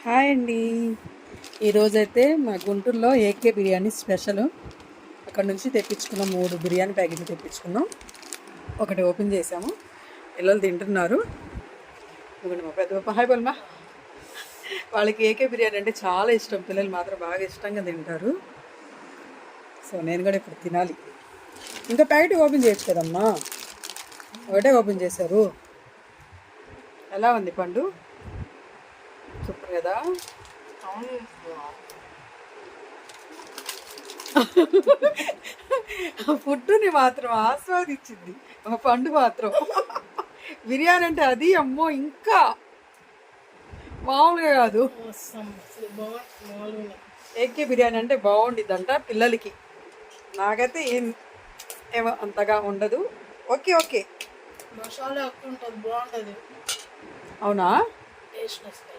Hi అండి. ఈరోజైతే మా గుంటూరులో ఏకే బిర్యానీ స్పెషల్. అక్కడ నుంచి తెప్పించుకున్నాం, 3 బిర్యానీ ప్యాకెట్లు తెప్పించుకున్నాం. ఒకటి ఓపెన్ చేసాము, పిల్లలు తింటున్నారు. ఇదిగోండి మా పెద్ద పాప. హాయ్ బల్మా. వాళ్ళకి ఏకే బిర్యానీ అంటే చాలా ఇష్టం, పిల్లలు మాత్రం బాగా ఇష్టంగా తింటారు. సో నేను కూడా ఇప్పుడు తినాలి. ఇంకా ప్యాకెట్ ఓపెన్ చేయొచ్చు కదమ్మా, ఒకటే ఓపెన్ చేశారు. ఎలా ఉంది పండు? సూపర్ కదా. ఫుడ్ని మాత్రం ఆస్వాదించింది మా పండు మాత్రం. బిర్యానీ అంటే అది అమ్మో ఇంకా మామూలుగా కాదు. ఏకే బిర్యానీ అంటే బాగుండిద్దంట పిల్లలకి. నాకైతే ఏమో అంతగా ఉండదు. ఓకే ఓకే మసాలా ఎక్కువ ఉంటుంది, బాగుంటుంది. అవునా? టేస్ట్ వస్తుంది.